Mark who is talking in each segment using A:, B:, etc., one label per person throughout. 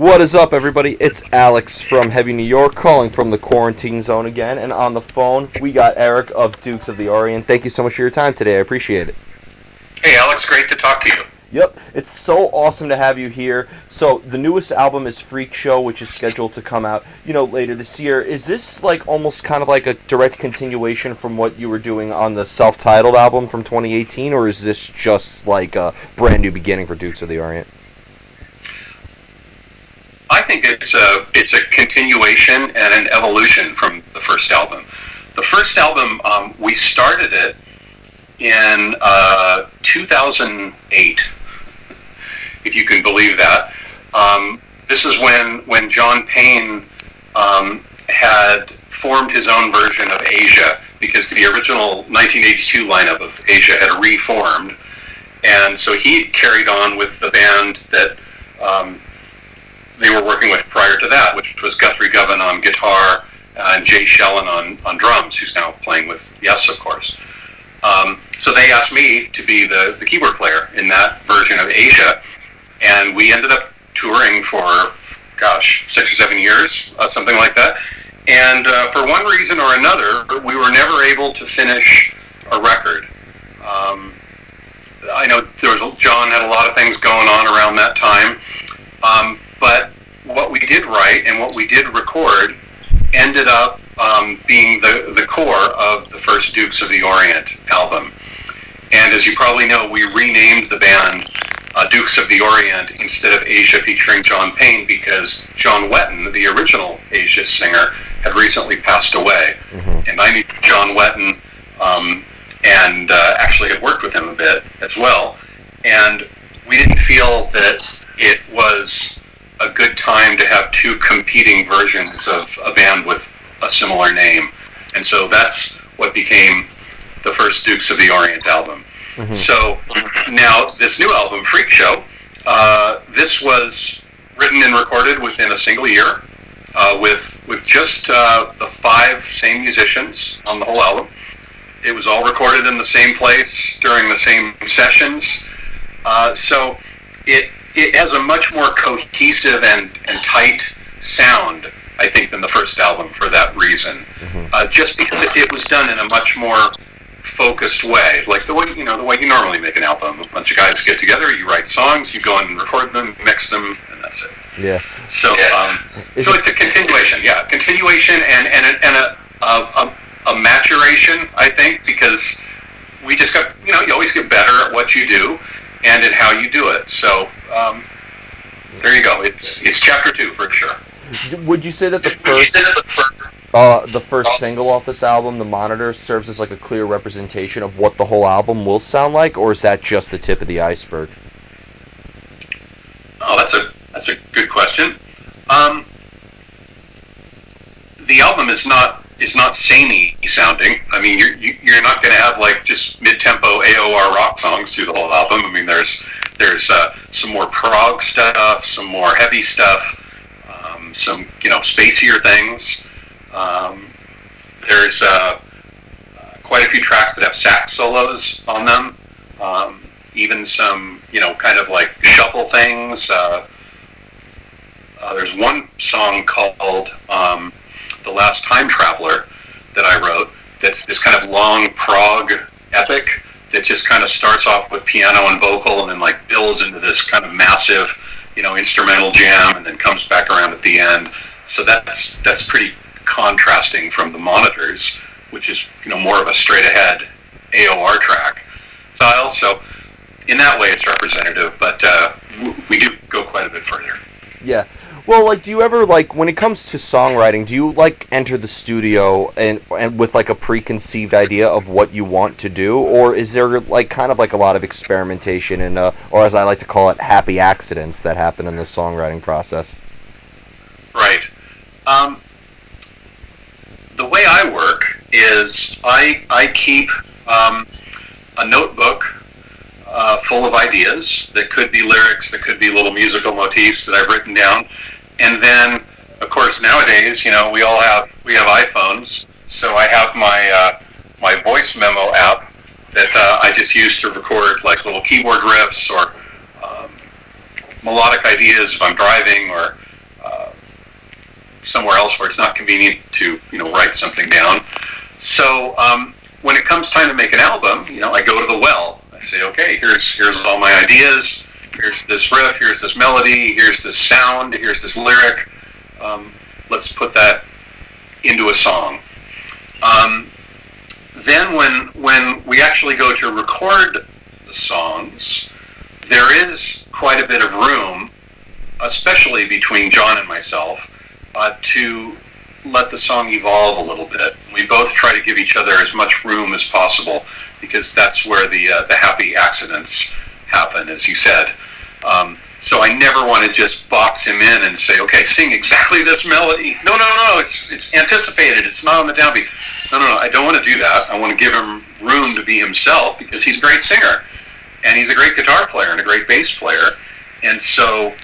A: What is up, everybody? It's Alex from Heavy New York calling from the quarantine zone again, and on the phone we got Erik of Dukes of the Orient. Thank you so much for your time today. I appreciate it.
B: Hey, Alex, great to talk to you.
A: Yep, it's so awesome to have you here. So the newest album is Freak Show, which is scheduled to come out, later this year. Is this like almost kind of like a direct continuation from what you were doing on the self-titled album from 2018, or is this just like a brand new beginning for Dukes of the Orient?
B: I think it's a continuation and an evolution from the first album. The first album, we started it in 2008, if you can believe that. This is when John Payne had formed his own version of Asia, because the original 1982 lineup of Asia had reformed, and so he carried on with the band that they were working with prior to that, which was Guthrie Govan on guitar and Jay Shellen on drums, who's now playing with Yes, of course. So they asked me to be the keyboard player in that version of Asia, and we ended up touring for, 6 or 7 years, something like that. And for one reason or another, we were never able to finish a record. I know John had a lot of things going on around that time, but what we did write and what we did record ended up being the core of the first Dukes of the Orient album. And as you probably know, we renamed the band Dukes of the Orient instead of Asia featuring John Payne, because John Wetton, the original Asia singer, had recently passed away. Mm-hmm. And I knew John Wetton and actually had worked with him a bit as well. And we didn't feel that it was a good time to have two competing versions of a band with a similar name. And so that's what became the first Dukes of the Orient album. Mm-hmm. So now this new album, Freak Show, this was written and recorded within a single year, with just the 5 same musicians on the whole album. It was all recorded in the same place during the same sessions. So it has a much more cohesive and tight sound, I think, than the first album for that reason. Mm-hmm. Just because it was done in a much more focused way, like the way you normally make an album. A bunch of guys get together, you write songs, you go in and record them, mix them, and that's it.
A: Yeah.
B: So it's a continuation, and a maturation, I think, because we just got, you always get better at what you do and at how you do it. So there you go. It's chapter 2 for sure.
A: Would you say that the first single off this album, The Monitor, serves as like a clear representation of what the whole album will sound like, or is that just the tip of the iceberg?
B: Oh, that's a good question. The album is not samey sounding. I mean, you're not going to have like just mid-tempo AOR rock songs through the whole album. I mean, there's some more prog stuff, some more heavy stuff, some spacier things. There's quite a few tracks that have sax solos on them. Even some kind of like shuffle things. There's one song called The Last Time Traveler that I wrote that's this kind of long prog epic that just kind of starts off with piano and vocal and then like builds into this kind of massive instrumental jam and then comes back around at the end. So that's pretty contrasting from The Monitors, which is more of a straight ahead AOR track style. So in that way it's representative, but we do go quite a bit further.
A: Yeah. Well, like, do you ever, like, when it comes to songwriting, do you, like, enter the studio and with, like, a preconceived idea of what you want to do? Or is there, like, kind of, like, a lot of experimentation and, or as I like to call it, happy accidents that happen in the songwriting process?
B: Right. The way I work is I keep a notebook full of ideas that could be lyrics, that could be little musical motifs that I've written down. And then, of course, nowadays, we have iPhones, so I have my voice memo app that I just use to record like little keyboard riffs or melodic ideas if I'm driving, or somewhere else where it's not convenient to write something down. So when it comes time to make an album, I go to the well. I say, okay, here's all my ideas. Here's this riff. Here's this melody. Here's this sound. Here's this lyric. Let's put that into a song. Then when we actually go to record the songs, there is quite a bit of room, especially between John and myself, to let the song evolve a little bit. We both try to give each other as much room as possible, because that's where the happy accidents happen, as you said. So I never want to just box him in and say, okay, sing exactly this melody. No, it's anticipated. It's not on the downbeat. No, I don't want to do that. I want to give him room to be himself, because he's a great singer, and he's a great guitar player and a great bass player. And so,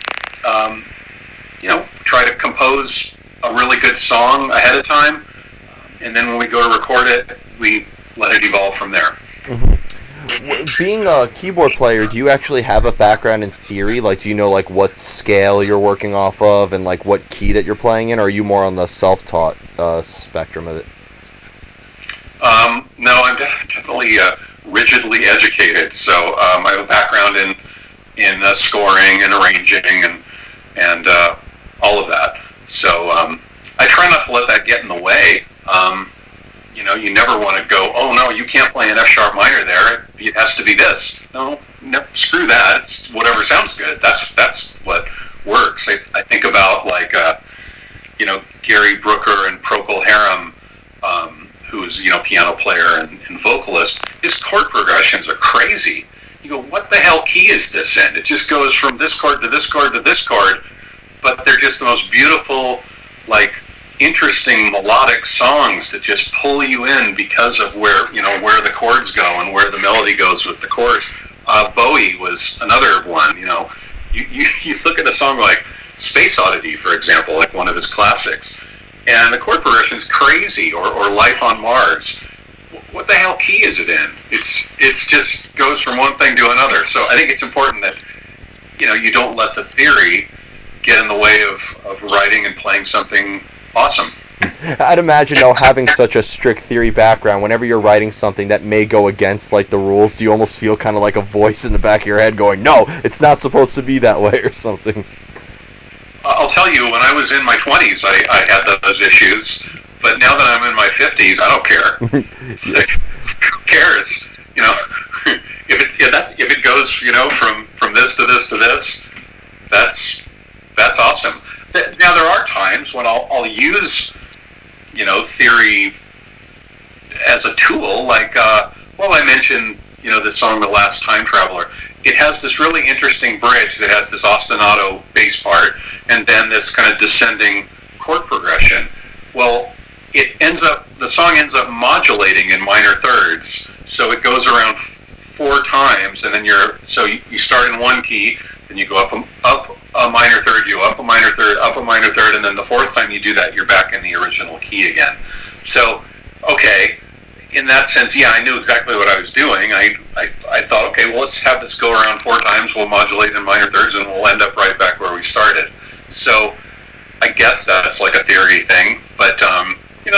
B: try to compose a really good song ahead of time, and then when we go to record it, we let it evolve from there.
A: Mm-hmm. Being a keyboard player, do you actually have a background in theory? Like, do you know, like, what scale you're working off of and, like, what key that you're playing in, or are you more on the self-taught spectrum of it?
B: No, I'm definitely rigidly educated. So I have a background in scoring and arranging and all of that. So I try not to let that get in the way. You never want to go, oh no, you can't play an F sharp minor there. It has to be this. No, screw that. It's whatever sounds good. That's what works. I think about Gary Brooker and Procol Harum, who's piano player and vocalist. His chord progressions are crazy. You go, what the hell key is this in? It just goes from this chord to this chord to this chord, but they're just the most beautiful, interesting melodic songs that just pull you in because of where the chords go and where the melody goes with the chords. Bowie was another one. You look at a song like Space Oddity, for example, like one of his classics, and the chord progression is crazy. Or Life on Mars. What the hell key is it in? It's just goes from one thing to another. So I think it's important that you don't let the theory get in the way of writing and playing something awesome.
A: I'd imagine, having such a strict theory background, whenever you're writing something that may go against, the rules, do you almost feel kind of like a voice in the back of your head going, no, it's not supposed to be that way, or something?
B: I'll tell you, when I was in my 20s, I had those issues, but now that I'm in my 50s, I don't care. Who cares? If it goes, from this to this to this, that's awesome. Now there are times when I'll use, theory as a tool. I mentioned, the song "The Last Time Traveler." It has this really interesting bridge that has this ostinato bass part, and then this kind of descending chord progression. Well, the song ends up modulating in minor thirds, so it goes around 4 times, and then you start in one key, then you go up a minor third, you up a minor third, up a minor third, and then the 4th time you do that, you're back in the original key again. So, okay, in that sense, yeah, I knew exactly what I was doing. I thought, okay, well, let's have this go around 4 times, we'll modulate in minor thirds, and we'll end up right back where we started. So, I guess that's like a theory thing, but,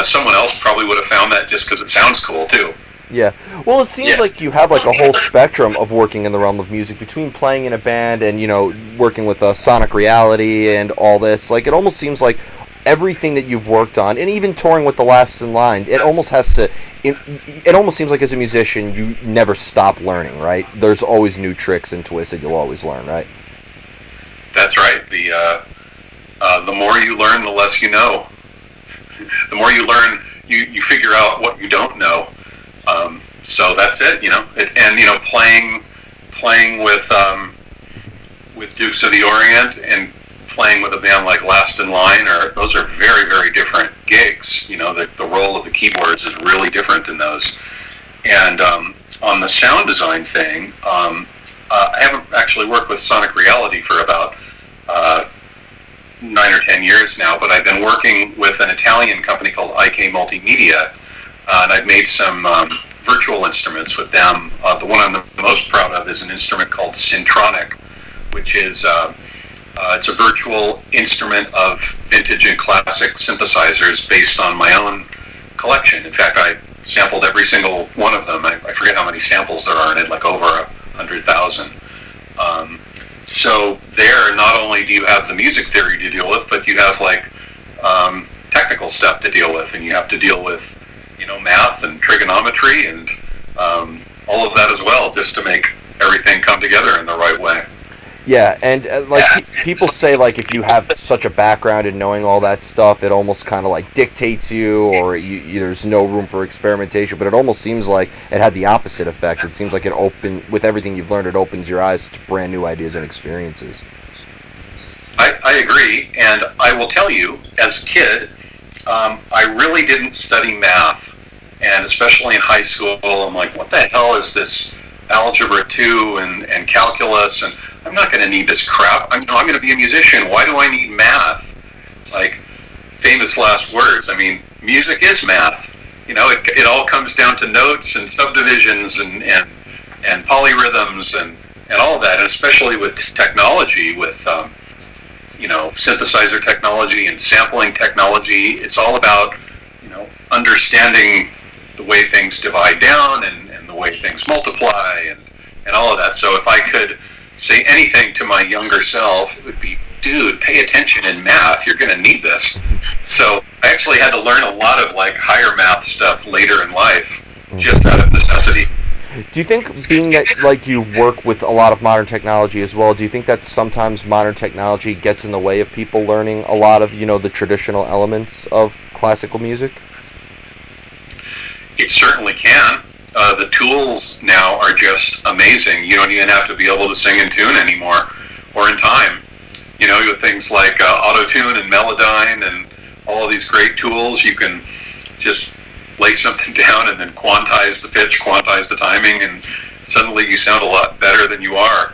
B: someone else probably would have found that just because it sounds cool, too.
A: Yeah. Well, it seems like you have a whole spectrum of working in the realm of music, between playing in a band and, working with sonic reality and all this. It almost seems like everything that you've worked on, and even touring with The Last in Line, it almost seems like as a musician, you never stop learning, right? There's always new tricks and twists that you'll always learn, right?
B: That's right. The more you learn, the less you know. The more you learn, you figure out what you don't know. So that's it, playing with Dukes of the Orient and playing with a band like Last in Line, those are very, very different gigs. The role of the keyboards is really different in those. And on the sound design thing, I haven't actually worked with Sonic Reality for about 9 or 10 years now, but I've been working with an Italian company called IK Multimedia, and I've made some virtual instruments with them. The one I'm the most proud of is an instrument called Syntronic, which is It's a virtual instrument of vintage and classic synthesizers based on my own collection. In fact, I sampled every single one of them. I forget how many samples there are in it, like over 100,000. So there, not only do you have the music theory to deal with, but you have like technical stuff to deal with, and you have to deal with, math and trigonometry and all of that as well, just to make everything come together in the right way.
A: Yeah, and people say, like, if you have such a background in knowing all that stuff, it almost kind of like dictates you, or there's no room for experimentation. But it almost seems like it had the opposite effect. It seems like with everything you've learned, it opens your eyes to brand new ideas and experiences.
B: I agree, and I will tell you, as a kid, I really didn't study math, and especially in high school, I'm like, what the hell is this algebra 2 and calculus, and I'm not going to need this crap. I'm going to be a musician. Why do I need math? Like, famous last words. I mean, music is math. It all comes down to notes and subdivisions and polyrhythms and all of that, and especially with technology, with synthesizer technology and sampling technology. It's all about understanding the way things divide down and the way things multiply and all of that. So if I could say anything to my younger self, it would be, dude, pay attention in math. You're going to need this. So I actually had to learn a lot of like higher math stuff later in life, just out of necessity.
A: Do you think, being that like you work with a lot of modern technology as well, do you think that sometimes modern technology gets in the way of people learning a lot of the traditional elements of classical music?
B: It certainly can. The tools now are just amazing. You don't even have to be able to sing in tune anymore, or in time. With things like auto-tune and Melodyne and all of these great tools, you can just lay something down and then quantize the pitch, quantize the timing, and suddenly you sound a lot better than you are.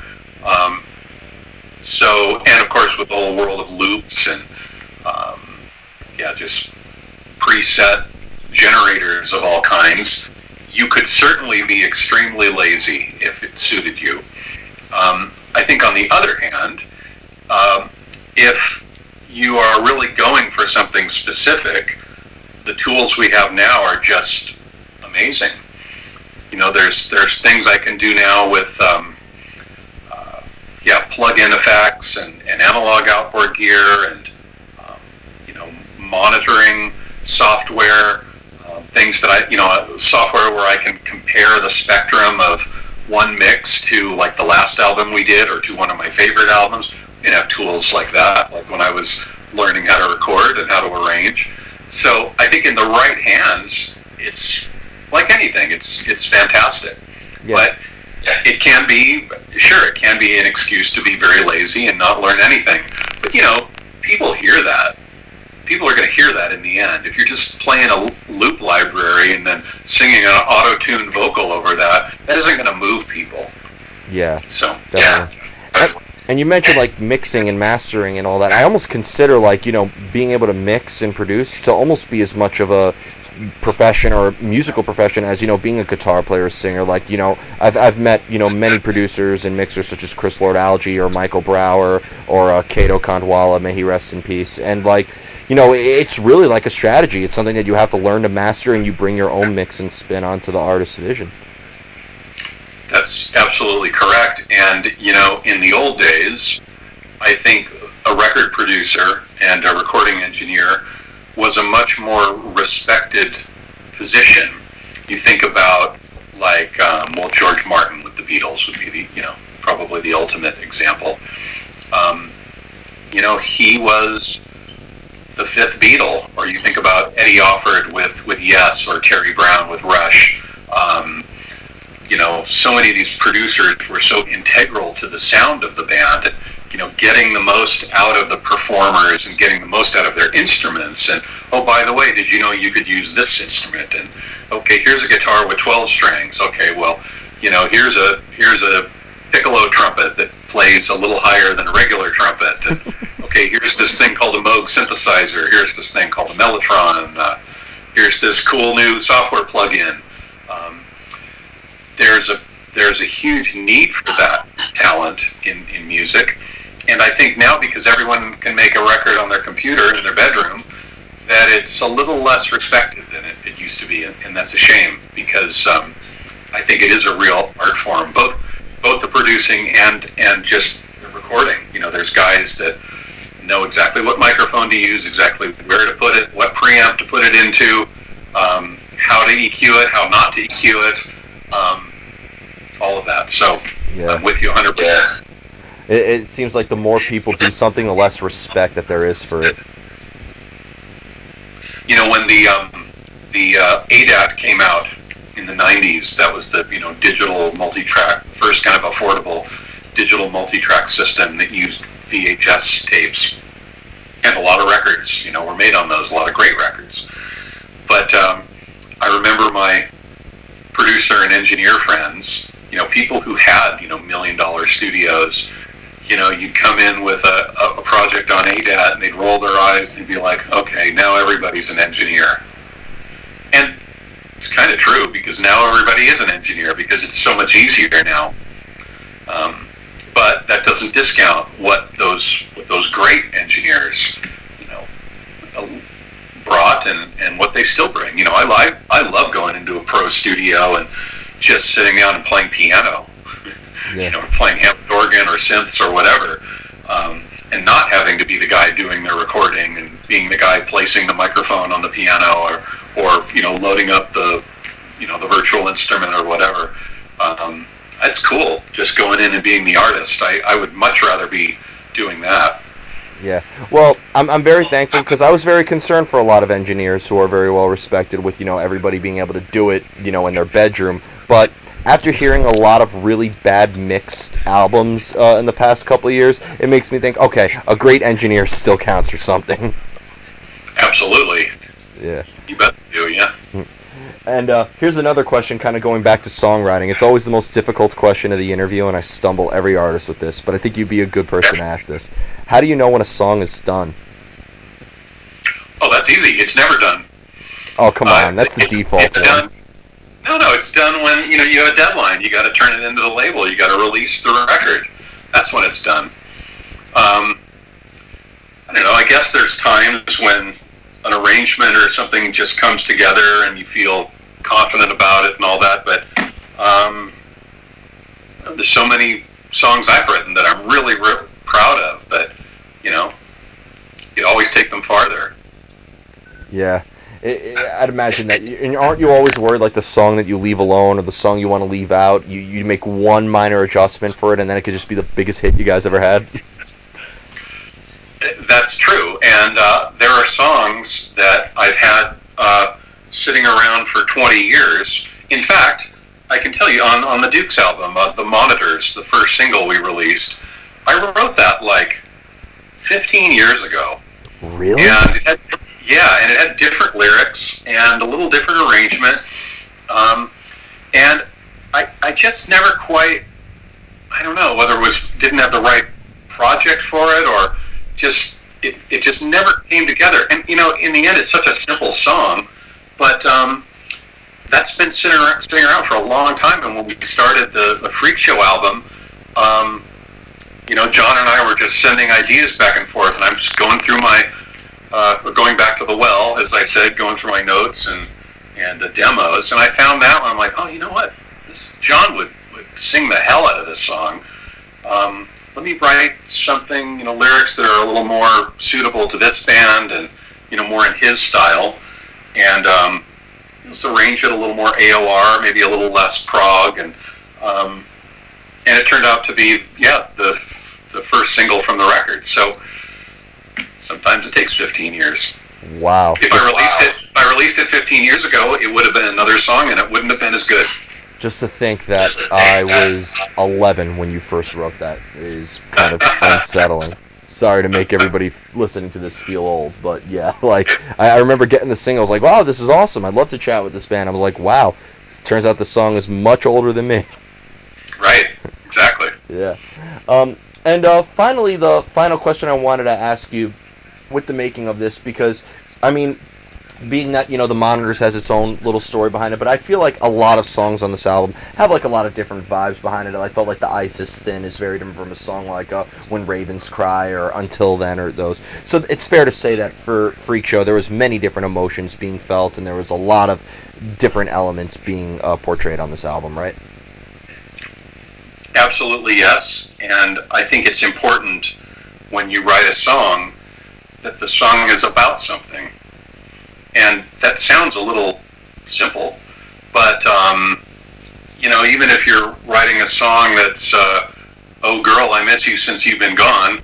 B: And of course with the whole world of loops and just preset generators of all kinds, you could certainly be extremely lazy if it suited you. I think on the other hand, if you are really going for something specific, the tools we have now are just amazing. There's things I can do now with plug-in effects and analog outboard gear and monitoring software. Things that software where I can compare the spectrum of one mix to like the last album we did, or to one of my favorite albums. Have tools like that, like when I was learning how to record and how to arrange. So I think in the right hands, it's like anything. It's fantastic. Yeah. But it can be an excuse to be very lazy and not learn anything. But people hear that. People are going to hear that in the end. If you're just playing a loop library and then singing an auto-tuned vocal over that isn't going to move people.
A: Yeah.
B: So,
A: definitely. Yeah. And you mentioned like mixing and mastering and all that. I almost consider like, being able to mix and produce to almost be as much of a profession or musical profession as being a guitar player or singer. Like I've met many producers and mixers such as Chris Lord-Alge or Michael Brower or Kato Kandwala, may he rest in peace. And like it's really like a strategy. It's something that you have to learn to master, and you bring your own mix and spin onto the artist's vision.
B: That's absolutely correct. And in the old days, I think a record producer and a recording engineer was a much more respected position. You think about like George Martin with the Beatles would be the probably the ultimate example. He was the fifth Beatle. Or you think about Eddie Offord with Yes, or Terry Brown with Rush. So many of these producers were so integral to the sound of the band. Getting the most out of the performers and getting the most out of their instruments. And, oh, by the way, did you know you could use this instrument? And, okay, here's a guitar with 12 strings. Okay, well, here's a piccolo trumpet that plays a little higher than a regular trumpet. And, okay, here's this thing called a Moog synthesizer. Here's this thing called a Mellotron. Here's this cool new software plug-in. There's a huge need for that talent in music, And I think now, because everyone can make a record on their computer in their bedroom, that it's a little less respected than it used to be, and that's a shame, because I think it is a real art form, both the producing and just the recording. You know, there's guys that know exactly what microphone to use, exactly where to put it, what preamp to put it into, how to EQ it, how not to EQ it, all of that. So I'm with you 100%.
A: Yeah. It seems like the more people do something, the less respect that there is for it.
B: You know, when the ADAT came out in the 90s, that was the digital multi-track, first kind of affordable digital multi-track system that used VHS tapes, and a lot of records were made on those, a lot of great records. But I remember my producer and engineer friends, people who had $1 million studios. You'd come in with a project on ADAT, and they'd roll their eyes and be like, okay, now everybody's an engineer. And it's kind of true, because now everybody is an engineer, because it's so much easier now. But that doesn't discount what those great engineers brought, and what they still bring. I love going into a pro studio and just sitting down and playing piano. Yeah. Playing Hammond organ or synths or whatever, and not having to be the guy doing the recording and being the guy placing the microphone on the piano or loading up the the virtual instrument or whatever. That's cool. Just going in and being the artist. I would much rather be doing that.
A: Yeah. Well, I'm very thankful, because I was very concerned for a lot of engineers who are very well respected with everybody being able to do it in their bedroom, but after hearing a lot of really bad mixed albums in the past couple of years, it makes me think, okay, a great engineer still counts for something.
B: Absolutely.
A: Yeah.
B: You bet you do, yeah.
A: And here's another question, kind of going back to songwriting. It's always the most difficult question of the interview, and I stumble every artist with this, but I think you'd be a good person to ask this. How do you know when a song is done?
B: Oh, that's easy. It's never done.
A: Oh, come on. That's the default
B: it's done. No, it's done when you have a deadline. You got to turn it into the label. You got to release the record. That's when it's done. I don't know. I guess there's times when an arrangement or something just comes together and you feel confident about it and all that. But there's so many songs I've written that I'm really proud of. But you always take them farther.
A: Yeah. I'd imagine that. And aren't you always worried, like the song that you leave alone or the song you want to leave out, you make one minor adjustment for it, and then it could just be the biggest hit you guys ever had?
B: That's true. And there are songs that I've had sitting around for 20 years. In fact, I can tell you, on the Dukes album, The Monitors, the first single we released, I wrote that like 15 years ago.
A: Really?
B: And it had different lyrics and a little different arrangement, and I just never quite, I don't know whether it didn't have the right project for it, or just it just never came together. And in the end, it's such a simple song, but that's been sitting around for a long time. And when we started the Freak Show album, John and I were just sending ideas back and forth, and I'm just going through going back to the well, as I said, going through my notes and the demos, and I found that one. I'm like, oh, you know what? John would sing the hell out of this song. Let me write something, lyrics that are a little more suitable to this band and, more in his style. And let's arrange it a little more AOR, maybe a little less prog. And it turned out to be, the first single from the record. So sometimes it takes 15 years.
A: Wow.
B: If I released it 15 years ago, it would have been another song, and it wouldn't have been as good.
A: Just to think that I was 11 when you first wrote that is kind of unsettling. Sorry to make everybody listening to this feel old, but yeah, like, I remember getting the single. I was like, wow, this is awesome. I'd love to chat with this band. I was like, wow. Turns out the song is much older than me.
B: Right. Exactly.
A: Yeah. And finally, the final question I wanted to ask you with the making of this, because, I mean, being that, the Monitors has its own little story behind it, but I feel like a lot of songs on this album have like a lot of different vibes behind it. I felt like the Isis Thin is very different from a song like When Ravens Cry or Until Then or those. So it's fair to say that for Freak Show there was many different emotions being felt, and there was a lot of different elements being portrayed on this album, right?
B: Absolutely, yes. And I think it's important when you write a song that the song is about something. And that sounds a little simple, but, even if you're writing a song that's, oh girl, I miss you since you've been gone,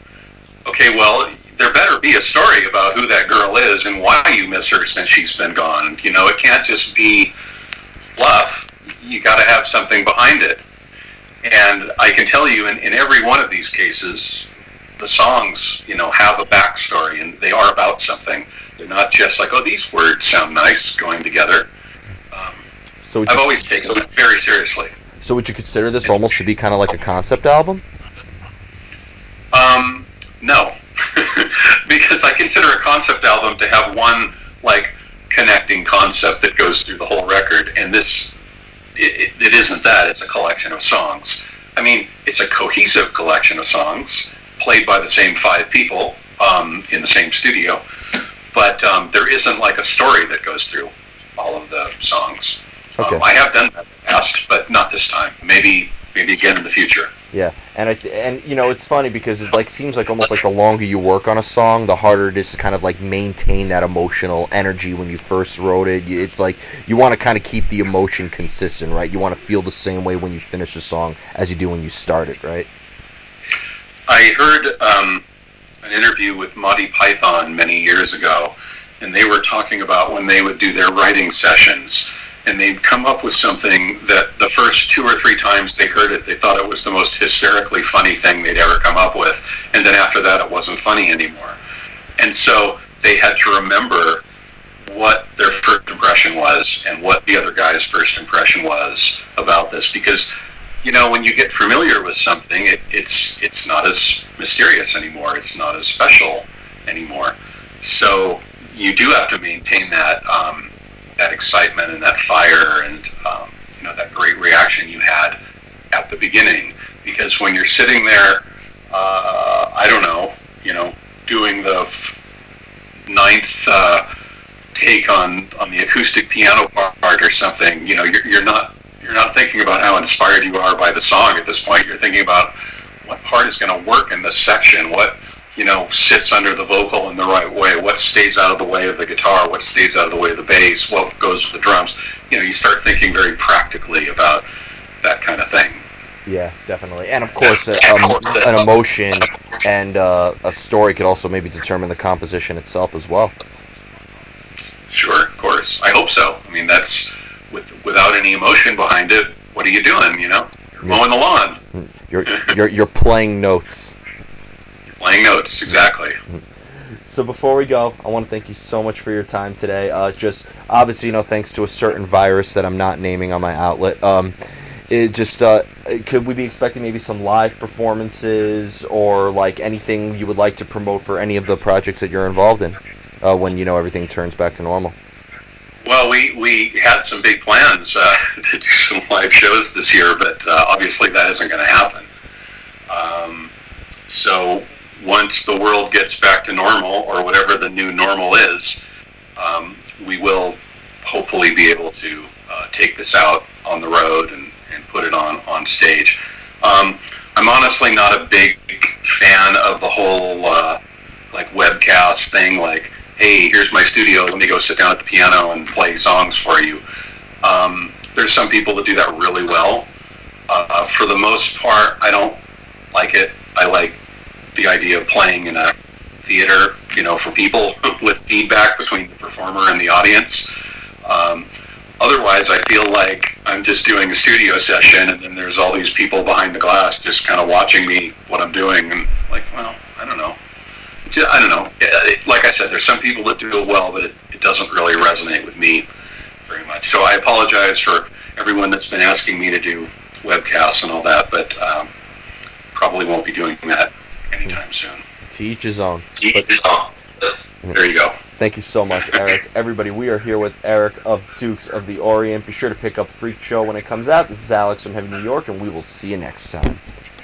B: okay, well, there better be a story about who that girl is and why you miss her since she's been gone. It can't just be fluff. You got to have something behind it. And I can tell you, in every one of these cases, the songs, have a backstory, and they are about something. They're not just like, oh, these words sound nice going together. I've always taken it very seriously.
A: So would you consider this almost to be kind of like a concept album?
B: No. Because I consider a concept album to have one, connecting concept that goes through the whole record, and this... It isn't that. It's a collection of songs. I mean, it's a cohesive collection of songs played by the same 5 people in the same studio, but there isn't like a story that goes through all of the songs.
A: Okay.
B: I have done that in the past, but not this time. Maybe again in the future.
A: Yeah, and it's funny because it seems like almost like the longer you work on a song, the harder it is to kind of maintain that emotional energy when you first wrote it. It's like you want to kind of keep the emotion consistent, right? You want to feel the same way when you finish a song as you do when you start it, right?
B: I heard an interview with Monty Python many years ago, and they were talking about when they would do their writing sessions. And they'd come up with something that the first 2 or 3 times they heard it, they thought it was the most hysterically funny thing they'd ever come up with. And then after that, it wasn't funny anymore. And so they had to remember what their first impression was and what the other guy's first impression was about this. Because, when you get familiar with something, it's not as mysterious anymore. It's not as special anymore. So you do have to maintain that excitement and that fire and that great reaction you had at the beginning, because when you're sitting there I don't know, doing the 9th take on the acoustic piano part or something, you're not thinking about how inspired you are by the song at this point. You're thinking about what part is going to work in this section, what sits under the vocal in the right way, what stays out of the way of the guitar, what stays out of the way of the bass, what goes with the drums. You start thinking very practically about that kind of thing.
A: Yeah, definitely. And of course, an emotion and a story could also maybe determine the composition itself as well.
B: Sure, of course. I hope so. I mean, that's without any emotion behind it, what are you doing, You're mowing the lawn.
A: You're playing notes.
B: Playing notes, exactly.
A: So before we go, I want to thank you so much for your time today. Just obviously, thanks to a certain virus that I'm not naming on my outlet. Could we be expecting maybe some live performances or anything you would like to promote for any of the projects that you're involved in when everything turns back to normal?
B: Well, we had some big plans to do some live shows this year, but obviously that isn't going to happen. So once the world gets back to normal, or whatever the new normal is, we will hopefully be able to take this out on the road and put it on stage. I'm honestly not a big fan of the whole webcast thing, hey, here's my studio, let me go sit down at the piano and play songs for you. There's some people that do that really well. For the most part, I don't like it. I like the idea of playing in a theater, for people with feedback between the performer and the audience. Otherwise, I feel like I'm just doing a studio session, and then there's all these people behind the glass just kind of watching me, what I'm doing, and well, I don't know. I don't know. Like I said, there's some people that do it well, but it doesn't really resonate with me very much. So I apologize for everyone that's been asking me to do webcasts and all that, but probably won't be doing that anytime soon.
A: To each his own.
B: There you go.
A: Thank you so much, Erik. Everybody, we are here with Erik of Dukes of the Orient. Be sure to pick up Freak Show when it comes out. This is Alex from Heavy New York, and we will see you next time.